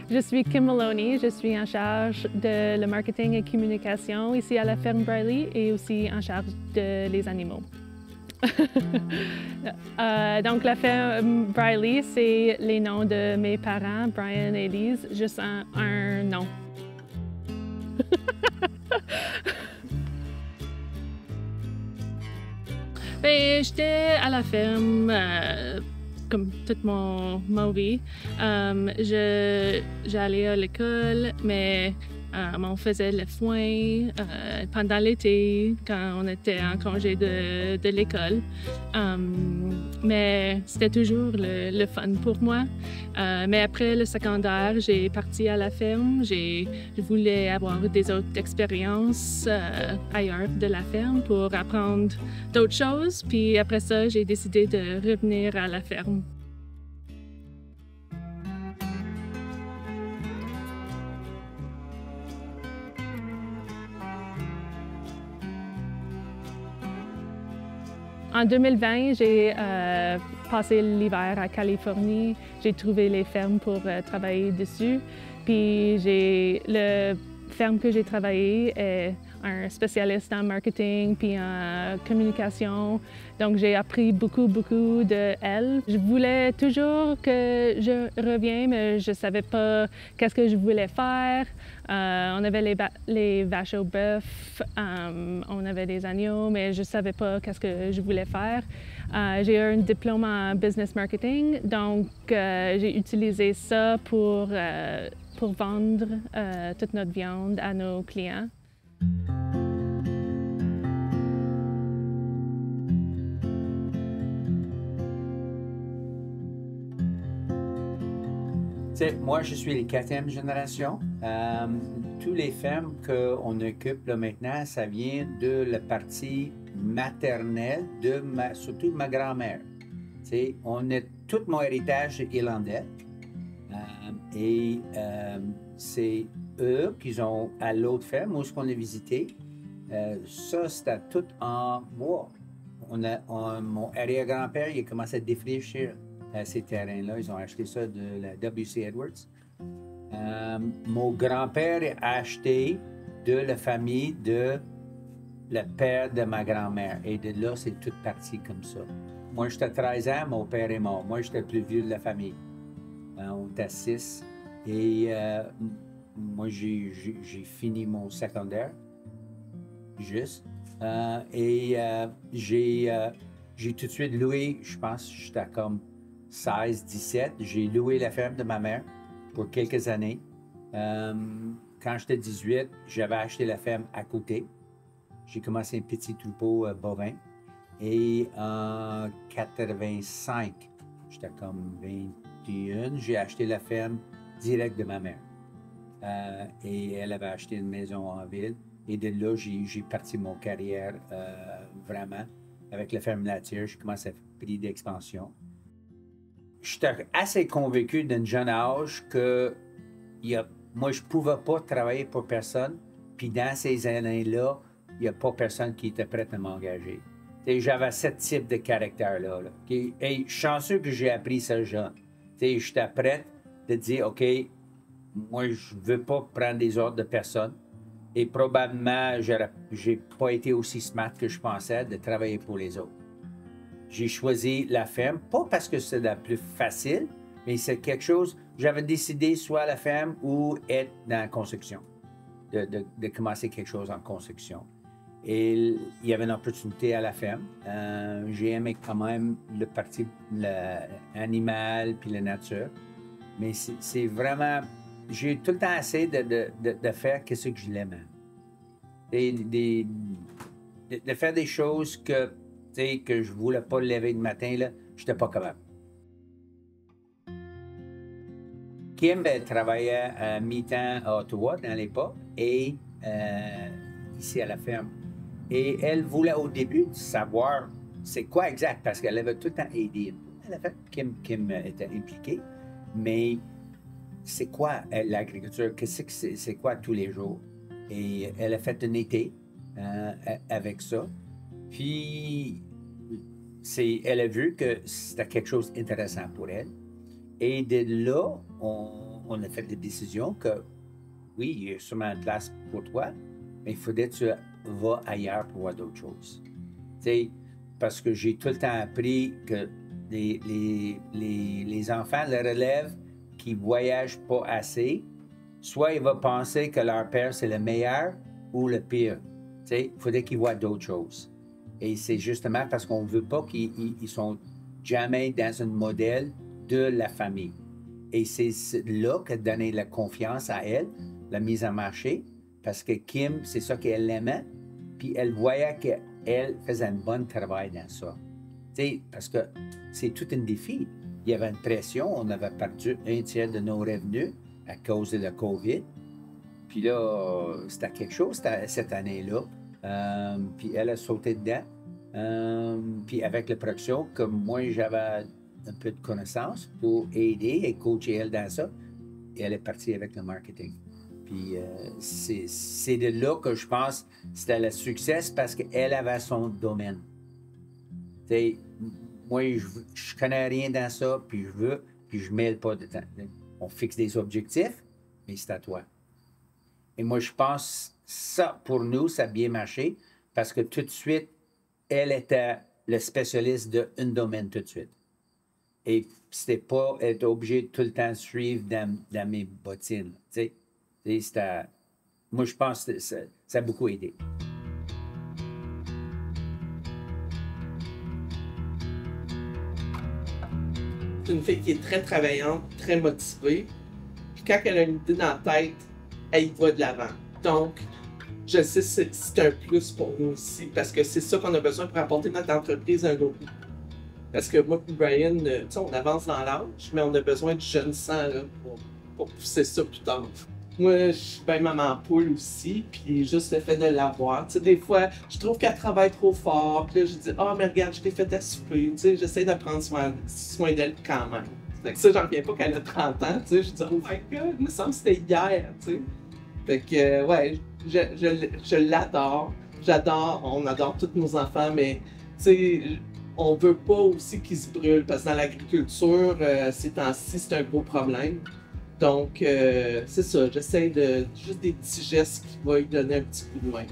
Je suis Kim Maloney, je suis en charge de le marketing et communication ici à la ferme Briley et aussi en charge de les animaux. Donc la ferme Briley, c'est les noms de mes parents, Brian et Lise, juste un nom. Ben, j'étais à la ferme comme toute ma vie. J'allais à l'école, mais on faisait le foin pendant l'été quand on était en congé de l'école. Mais c'était toujours le fun pour moi. Mais après le secondaire, j'ai parti à la ferme. Je voulais avoir des autres expériences ailleurs de la ferme pour apprendre d'autres choses. Puis après ça, j'ai décidé de revenir à la ferme. En 2020, j'ai passé l'hiver à Californie. J'ai trouvé les fermes pour travailler dessus. Puis le ferme que j'ai travaillé est un spécialiste en marketing puis en communication. Donc, j'ai appris beaucoup de elle. Je voulais toujours que je revienne, mais je ne savais pas qu'est-ce que je voulais faire. On avait les vaches au bœuf, on avait des agneaux, mais je ne savais pas qu'est-ce que je voulais faire. J'ai eu un diplôme en business marketing, donc j'ai utilisé ça pour vendre toute notre viande à nos clients. Moi, je suis la quatrième génération. Tous les fermes qu'on occupe là, maintenant, ça vient de la partie maternelle, surtout de ma grand-mère. On a tout mon héritage irlandais. C'est eux qui ont à l'autre ferme, où est-ce qu'on a visité. Ça, c'était tout en bois. Mon arrière-grand-père, il a commencé à défricher ces terrains-là. Ils ont acheté ça de la W.C. Edwards. Mon grand-père a acheté de la famille de le père de ma grand-mère. Et de là, c'est toute partie comme ça. Moi, j'étais 13 ans, mon père est mort. Moi, j'étais le plus vieux de la famille. On était 6. Et moi, j'ai fini mon secondaire, juste. J'ai tout de suite loué, je pense, j'étais comme 16, 17. J'ai loué la ferme de ma mère pour quelques années. Quand j'étais 18, j'avais acheté la ferme à côté. J'ai commencé un petit troupeau bovin. Et en 85, j'étais comme 21, j'ai acheté la ferme direct de ma mère. Et elle avait acheté une maison en ville. Et de là, j'ai parti mon carrière vraiment avec la ferme laitière. J'ai commencé à faire prix d'expansion. J'étais assez convaincu d'un jeune âge que moi, je ne pouvais pas travailler pour personne. Puis dans ces années-là, il n'y a pas personne qui était prêt à m'engager. J'avais ce type de caractère-là. Et chanceux que j'ai appris ça jeune. J'étais prêt de dire, OK, moi, je ne veux pas prendre des ordres de personne. Et probablement, j'ai pas été aussi smart que je pensais de travailler pour les autres. J'ai choisi la ferme, pas parce que c'est la plus facile, mais c'est quelque chose, j'avais décidé soit la ferme ou être dans la construction, de commencer quelque chose en construction. Et il y avait une opportunité à la ferme. J'ai aimé quand même le parti l'animal puis la nature. Mais c'est vraiment... J'ai tout le temps essayé de faire ce que je l'aimais. De faire des choses que je ne voulais pas lever le matin, là, je n'étais pas capable. Kim travaillait à mi-temps à Ottawa dans l'époque et ici à la ferme. Et elle voulait au début savoir c'est quoi exact, parce qu'elle avait tout le temps aidé. Kim était impliquée, mais c'est quoi l'agriculture, c'est quoi tous les jours? Et elle a fait un été avec ça. Puis, elle a vu que c'était quelque chose d'intéressant pour elle. Et de là, on a fait des décisions que, oui, il y a sûrement une place pour toi, mais il faudrait que tu vas ailleurs pour voir d'autres choses. Tu sais, parce que j'ai tout le temps appris que les enfants, la relève, qui ne voyagent pas assez, soit ils vont penser que leur père, c'est le meilleur ou le pire. Tu sais, il faudrait qu'ils voient d'autres choses. Et c'est justement parce qu'on ne veut pas qu'ils sont jamais dans un modèle de la famille. Et c'est là que donner la confiance à elle, la mise en marché, parce que Kim, c'est ça qu'elle aimait, puis elle voyait qu'elle faisait un bon travail dans ça. Tu sais, parce que c'est tout un défi. Il y avait une pression, on avait perdu 1/3 de nos revenus à cause de la COVID. Puis là, c'était quelque chose cette année-là. Puis elle a sauté dedans. Puis avec la production, comme moi, j'avais un peu de connaissances pour aider et coacher elle dans ça. Et elle est partie avec le marketing. Puis c'est de là que je pense que c'était le succès parce qu'elle avait son domaine. T'sais, moi, je connais rien dans ça, puis je veux, puis je ne mêle pas de temps. On fixe des objectifs, mais c'est à toi. Et moi, je pense que ça, pour nous, ça a bien marché parce que tout de suite, elle était le spécialiste d'un domaine tout de suite. Et c'était pas être obligé de tout le temps suivre dans mes bottines. Moi, je pense que ça a beaucoup aidé. C'est une fille qui est très travaillante, très motivée. Puis quand elle a une idée dans la tête, elle y va de l'avant. Donc, je sais que c'est un plus pour nous aussi, parce que c'est ça qu'on a besoin pour apporter notre entreprise à un autre niveau. Parce que moi et Brian, on avance dans l'âge, mais on a besoin de jeunes sang là, pour pousser ça plus tard. Moi, je suis bien maman poule aussi, puis juste le fait de l'avoir. Tu sais, des fois, je trouve qu'elle travaille trop fort, puis là, je dis « Ah, mais regarde, je t'ai fait à souper. » Tu sais, j'essaie de prendre soin d'elle quand même. Fait que ça, j'en reviens pas qu'elle a 30 ans, tu sais. Je dis « Oh my God, il me semble que c'était hier, tu sais. » Fait que, ouais, je l'adore. On adore tous nos enfants, mais, tu sais, on veut pas aussi qu'ils se brûlent, parce que dans l'agriculture, ces temps-ci, c'est un gros problème. Donc, c'est ça, j'essaie de juste des petits gestes qui vont lui donner un petit coup de main.